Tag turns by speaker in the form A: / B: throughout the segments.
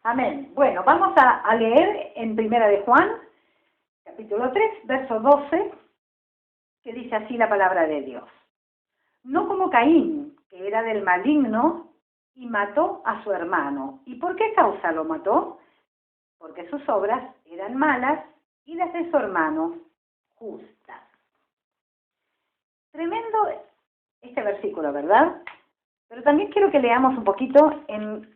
A: Amén. Bueno, vamos a leer en Primera de Juan, capítulo 3, verso 12, que dice así la palabra de Dios. No como Caín, que era del maligno y mató a su hermano. ¿Y por qué causa lo mató? Porque sus obras eran malas y las de su hermano justas. Tremendo este versículo, ¿verdad? Pero también quiero que leamos un poquito en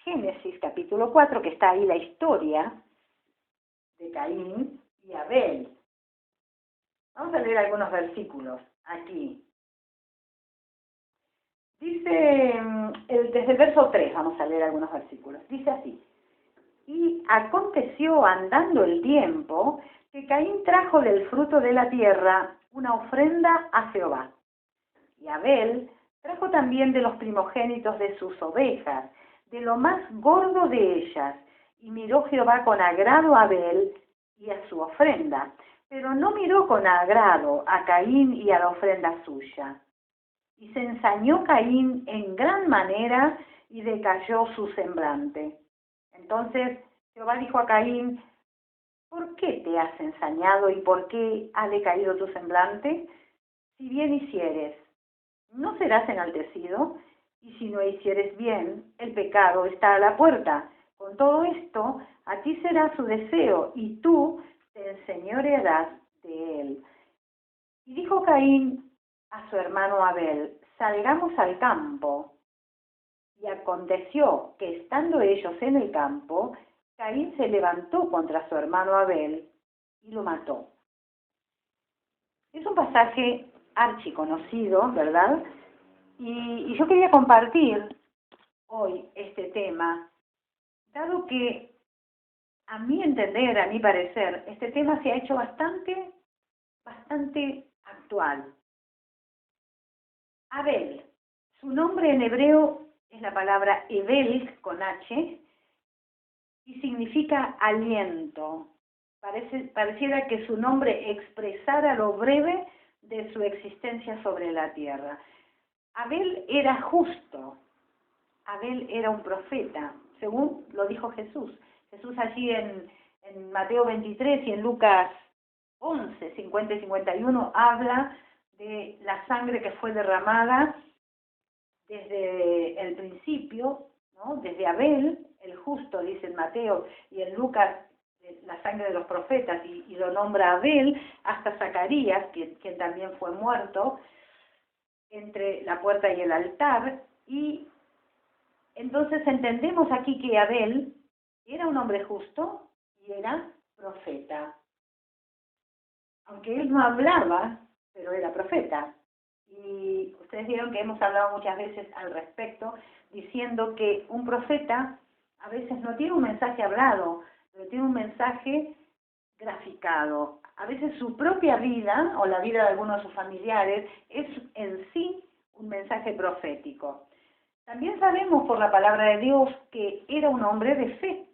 A: Génesis capítulo 4, que está ahí la historia de Caín y Abel. Vamos a leer algunos versículos aquí. Dice, desde el verso 3 vamos a leer algunos versículos. Dice así: y aconteció andando el tiempo que Caín trajo del fruto de la tierra una ofrenda a Jehová. Y Abel trajo también de los primogénitos de sus ovejas, de lo más gordo de ellas. Y miró Jehová con agrado a Abel y a su ofrenda, pero no miró con agrado a Caín y a la ofrenda suya. Y se ensañó Caín en gran manera y decayó su semblante. Entonces Jehová dijo a Caín: ¿por qué te has ensañado y por qué ha decaído tu semblante? Si bien hicieres, no serás enaltecido, y si no hicieres bien, el pecado está a la puerta. Con todo esto, a ti será su deseo, y tú te enseñorearás de él. Y dijo Caín a su hermano Abel: salgamos al campo. Y aconteció que estando ellos en el campo, Caín se levantó contra su hermano Abel y lo mató. Es un pasaje archiconocido, ¿verdad? Y yo quería compartir hoy este tema, dado que a mi entender, a mi parecer, este tema se ha hecho bastante actual. Abel, su nombre en hebreo es la palabra Evel con H y significa aliento. Pareciera que su nombre expresara lo breve de su existencia sobre la tierra. Abel era justo, Abel era un profeta, según lo dijo Jesús. Jesús allí en Mateo 23 y en Lucas 11, 50 y 51 habla de la sangre que fue derramada desde el principio, ¿no? Desde Abel, el justo, dice en Mateo, y en Lucas, la sangre de los profetas, y lo nombra Abel, hasta Zacarías, quien también fue muerto, entre la puerta y el altar. Y entonces entendemos aquí que Abel era un hombre justo y era profeta. Aunque él no hablaba, pero era profeta. Y ustedes vieron que hemos hablado muchas veces al respecto, diciendo que un profeta a veces no tiene un mensaje hablado, pero tiene un mensaje graficado. A veces su propia vida, o la vida de algunos de sus familiares, es en sí un mensaje profético. También sabemos por la palabra de Dios que era un hombre de fe.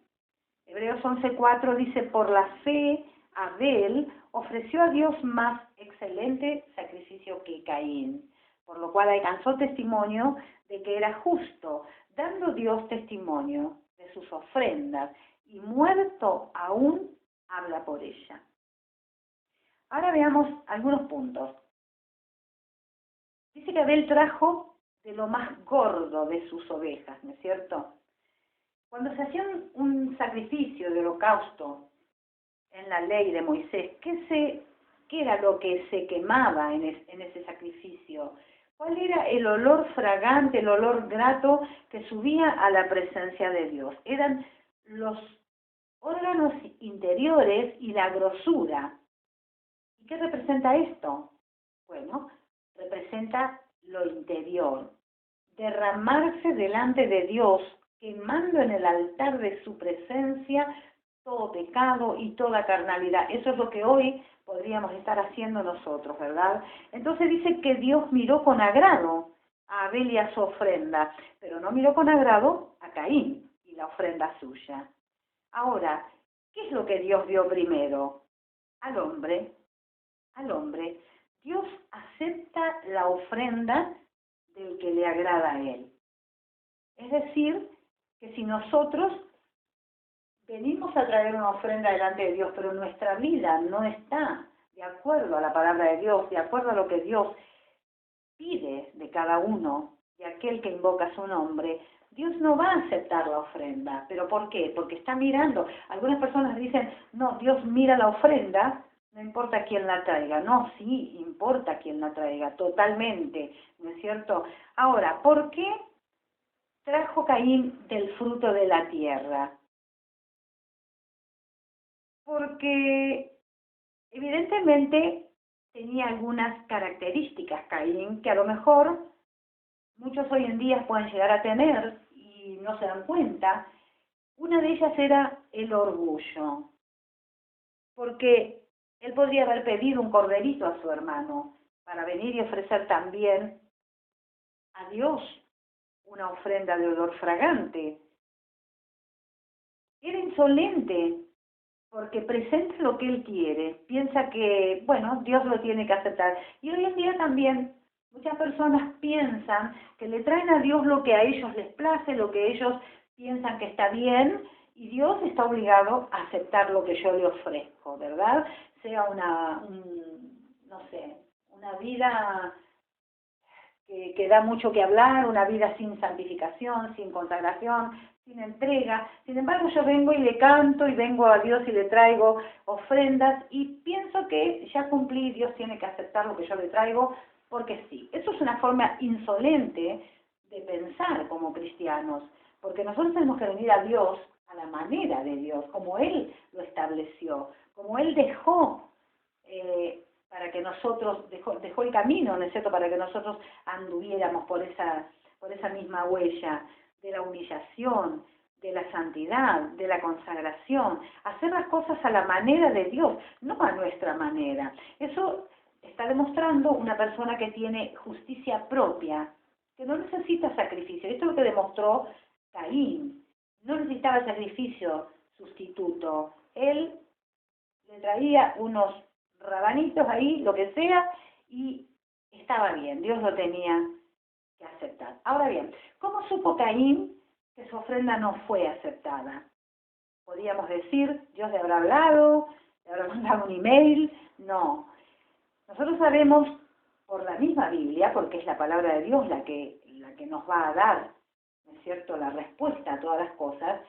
A: Hebreos 11:4 dice: por la fe Abel ofreció a Dios más excelente sacrificio que Caín, por lo cual alcanzó testimonio de que era justo, dando Dios testimonio de sus ofrendas, y muerto aún habla por ella. Ahora veamos algunos puntos. Dice que Abel trajo de lo más gordo de sus ovejas, ¿no es cierto? Cuando se hacía un sacrificio de holocausto en la ley de Moisés, ¿qué era lo que se quemaba en ese sacrificio? ¿Cuál era el olor fragante, el olor grato que subía a la presencia de Dios? Eran los órganos interiores y la grosura. ¿Y qué representa esto? Bueno, representa lo interior. Derramarse delante de Dios, quemando en el altar de su presencia todo pecado y toda carnalidad. Eso es lo que hoy podríamos estar haciendo nosotros, ¿verdad? Entonces dice que Dios miró con agrado a Abel y a su ofrenda, pero no miró con agrado a Caín y la ofrenda suya. Ahora, ¿qué es lo que Dios vio primero? Al hombre. Dios acepta la ofrenda del que le agrada a él. Es decir, que si nosotros venimos a traer una ofrenda delante de Dios, pero nuestra vida no está de acuerdo a la palabra de Dios, de acuerdo a lo que Dios pide de cada uno, de aquel que invoca su nombre, Dios no va a aceptar la ofrenda. ¿Pero por qué? Porque está mirando. Algunas personas dicen, no, Dios mira la ofrenda, no importa quién la traiga. No, sí, importa quién la traiga, totalmente, ¿no es cierto? Ahora, ¿por qué trajo Caín del fruto de la tierra? Porque evidentemente tenía algunas características Caín que a lo mejor muchos hoy en día pueden llegar a tener y no se dan cuenta. Una de ellas era el orgullo, porque él podría haber pedido un corderito a su hermano para venir y ofrecer también a Dios una ofrenda de olor fragante. Era insolente porque presenta lo que él quiere, piensa que, bueno, Dios lo tiene que aceptar. Y hoy en día también muchas personas piensan que le traen a Dios lo que a ellos les place, lo que ellos piensan que está bien, y Dios está obligado a aceptar lo que yo le ofrezco, ¿verdad? Sea no sé, una vida que da mucho que hablar, una vida sin santificación, sin consagración, sin entrega. Sin embargo, yo vengo y le canto y vengo a Dios y le traigo ofrendas y pienso que ya cumplí, Dios tiene que aceptar lo que yo le traigo porque sí. Eso es una forma insolente de pensar como cristianos, porque nosotros tenemos que venir a Dios a la manera de Dios, como Él lo estableció, como Él dejó para que nosotros, dejó el camino, ¿no es cierto?, para que nosotros anduviéramos por esa misma huella de la humillación, de la santidad, de la consagración, hacer las cosas a la manera de Dios, no a nuestra manera. Eso está demostrando una persona que tiene justicia propia, que no necesita sacrificio. Esto es lo que demostró Caín. No necesitaba sacrificio sustituto. Él le traía unos rabanitos ahí, lo que sea, y estaba bien, Dios lo tenía que aceptar. Ahora bien, ¿cómo supo Caín que su ofrenda no fue aceptada? Podríamos decir, Dios le habrá hablado, le habrá mandado un email. No. Nosotros sabemos por la misma Biblia, porque es la palabra de Dios la que nos va a dar, ¿no es cierto?, la respuesta a todas las cosas,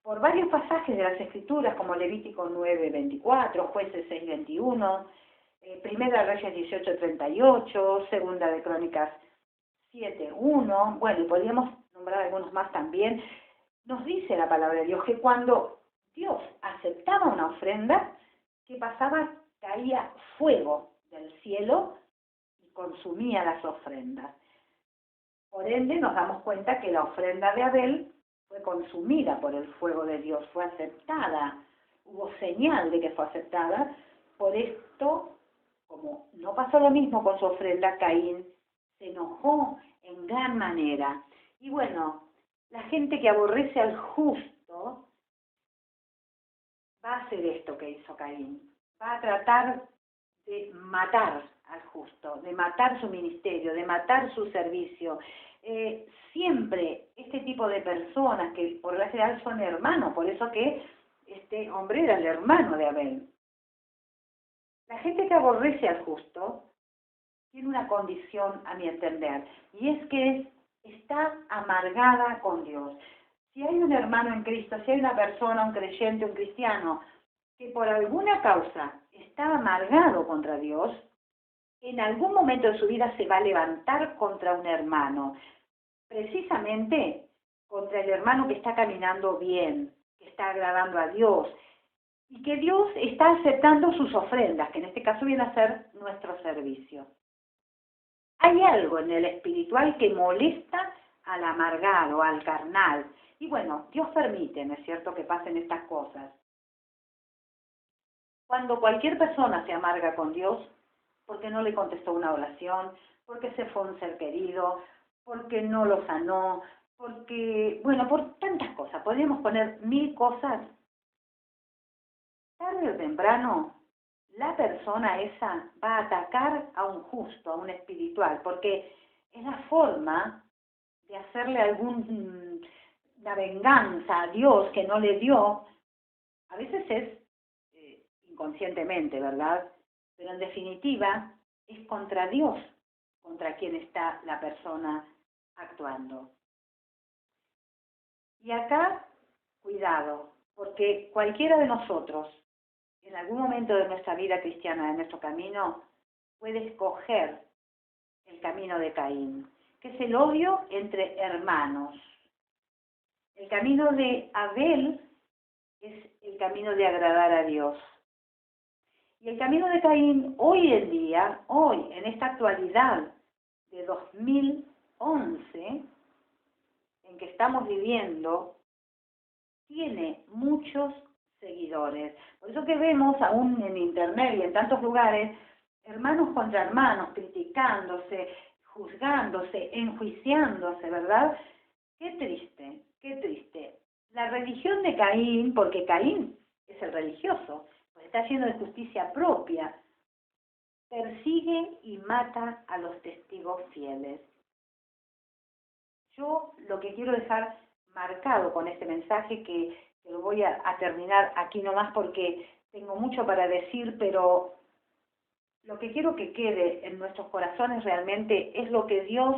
A: por varios pasajes de las Escrituras, como Levítico 9:24, Jueces 6:21, Primera de Reyes 18:38, Segunda de Crónicas 7:1, bueno, y podríamos nombrar algunos más también. Nos dice la palabra de Dios que cuando Dios aceptaba una ofrenda, ¿qué pasaba? Caía fuego del cielo y consumía las ofrendas. Por ende, nos damos cuenta que la ofrenda de Abel fue consumida por el fuego de Dios, fue aceptada, hubo señal de que fue aceptada. Por esto, como no pasó lo mismo con su ofrenda, Caín se enojó en gran manera. Y bueno, la gente que aborrece al justo va a hacer esto que hizo Caín, va a tratar de matar al justo, de matar su ministerio, de matar su servicio. Siempre este tipo de personas que por lo general son hermanos, por eso que este hombre era el hermano de Abel. La gente que aborrece al justo tiene una condición, a mi entender, y es que está amargada con Dios. Si hay un hermano en Cristo, si hay una persona, un creyente, un cristiano, que por alguna causa está amargado contra Dios, en algún momento de su vida se va a levantar contra un hermano, precisamente contra el hermano que está caminando bien, que está agradando a Dios, y que Dios está aceptando sus ofrendas, que en este caso viene a ser nuestro servicio. Hay algo en el espiritual que molesta al amargado, al carnal, y bueno, Dios permite, ¿no es cierto?, que pasen estas cosas. Cuando cualquier persona se amarga con Dios, porque no le contestó una oración, porque se fue un ser querido, porque no lo sanó, porque, bueno, por tantas cosas, podríamos poner 1000 cosas, tarde o temprano, la persona esa va a atacar a un justo, a un espiritual, porque es la forma de hacerle la venganza a Dios que no le dio, a veces es inconscientemente, ¿verdad? Pero en definitiva es contra Dios, contra quien está la persona actuando. Y acá, cuidado, porque cualquiera de nosotros, en algún momento de nuestra vida cristiana, de nuestro camino, puede escoger el camino de Caín, que es el odio entre hermanos. El camino de Abel es el camino de agradar a Dios. Y el camino de Caín hoy en día, hoy, en esta actualidad de 2011, en que estamos viviendo, tiene muchos seguidores. Por eso que vemos aún en internet y en tantos lugares, hermanos contra hermanos, criticándose, juzgándose, enjuiciándose, ¿verdad? Qué triste, qué triste. La religión de Caín, porque Caín es el religioso, pues está lleno de justicia propia, persigue y mata a los testigos fieles. Yo lo que quiero dejar marcado con este mensaje, que lo voy a terminar aquí nomás porque tengo mucho para decir, pero lo que quiero que quede en nuestros corazones realmente es lo que Dios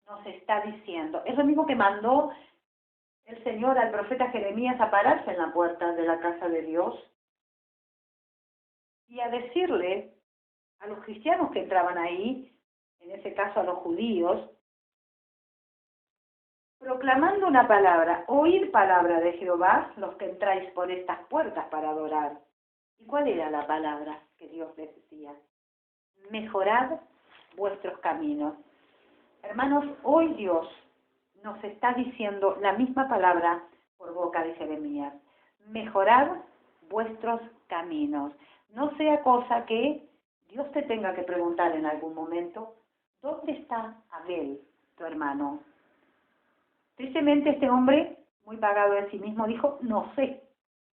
A: nos está diciendo. Es lo mismo que mandó el Señor al profeta Jeremías a pararse en la puerta de la casa de Dios y a decirle a los cristianos que entraban ahí, en ese caso a los judíos, proclamando una palabra: oíd palabra de Jehová, los que entráis por estas puertas para adorar. ¿Y cuál era la palabra que Dios les decía? Mejorad vuestros caminos. Hermanos, hoy Dios nos está diciendo la misma palabra por boca de Jeremías: mejorad vuestros caminos. No sea cosa que Dios te tenga que preguntar en algún momento: ¿dónde está Abel, tu hermano? Tristemente este hombre, muy pagado de sí mismo, dijo: no sé.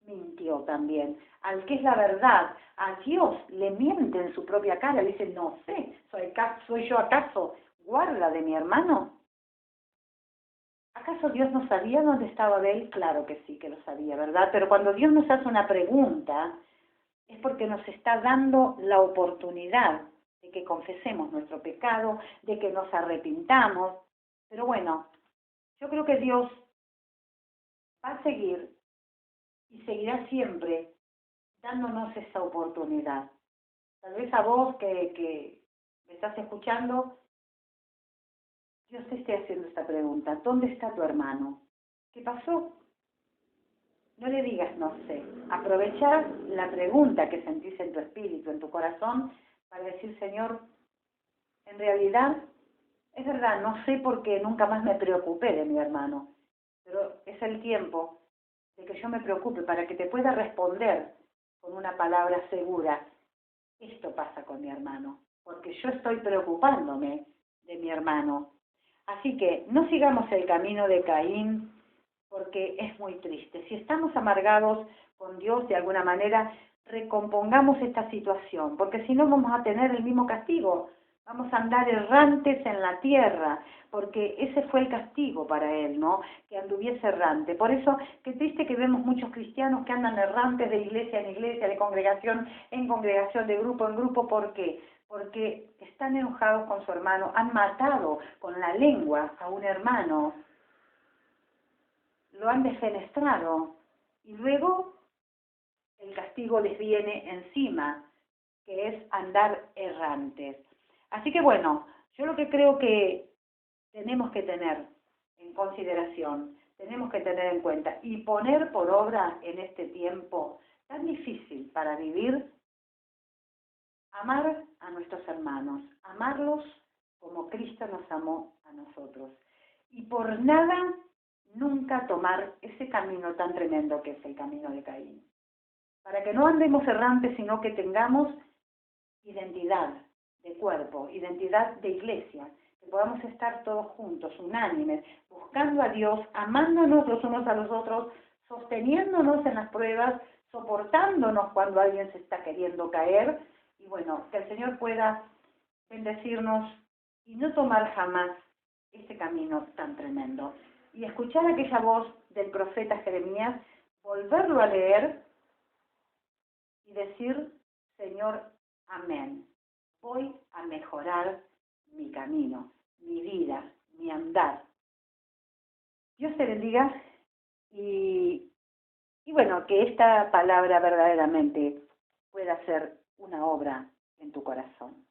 A: Mintió también. Al que es la verdad, a Dios le miente en su propia cara, le dice: no sé, ¿soy yo acaso guarda de mi hermano? ¿Acaso Dios no sabía dónde estaba Abel? Claro que sí que lo sabía, ¿verdad? Pero cuando Dios nos hace una pregunta, es porque nos está dando la oportunidad de que confesemos nuestro pecado, de que nos arrepintamos. Pero bueno, yo creo que Dios va a seguir y seguirá siempre dándonos esa oportunidad. Tal vez a vos que me estás escuchando, Dios te esté haciendo esta pregunta: ¿dónde está tu hermano? ¿Qué pasó? No le digas no sé. Aprovechá la pregunta que sentís en tu espíritu, en tu corazón, para decir: Señor, en realidad, es verdad, no sé por qué nunca más me preocupé de mi hermano, pero es el tiempo de que yo me preocupe para que te pueda responder con una palabra segura: esto pasa con mi hermano, porque yo estoy preocupándome de mi hermano. Así que no sigamos el camino de Caín, porque es muy triste. Si estamos amargados con Dios de alguna manera, recompongamos esta situación, porque si no vamos a tener el mismo castigo. Vamos a andar errantes en la tierra, porque ese fue el castigo para él, ¿no? Que anduviese errante. Por eso, qué triste que vemos muchos cristianos que andan errantes de iglesia en iglesia, de congregación en congregación, de grupo en grupo. ¿Por qué? Porque están enojados con su hermano, han matado con la lengua a un hermano, lo han defenestrado, y luego el castigo les viene encima, que es andar errantes. Así que bueno, yo lo que creo que tenemos que tener en consideración, tenemos que tener en cuenta y poner por obra en este tiempo tan difícil para vivir: amar a nuestros hermanos, amarlos como Cristo nos amó a nosotros. Y por nada, nunca tomar ese camino tan tremendo que es el camino de Caín. Para que no andemos errantes, sino que tengamos identidad de cuerpo, identidad de iglesia, que podamos estar todos juntos, unánimes, buscando a Dios, amándonos los unos a los otros, sosteniéndonos en las pruebas, soportándonos cuando alguien se está queriendo caer, y bueno, que el Señor pueda bendecirnos y no tomar jamás ese camino tan tremendo. Y escuchar aquella voz del profeta Jeremías, volverlo a leer y decir, Señor, amén, voy a mejorar mi camino, mi vida, mi andar. Dios te bendiga y bueno, que esta palabra verdaderamente pueda ser una obra en tu corazón.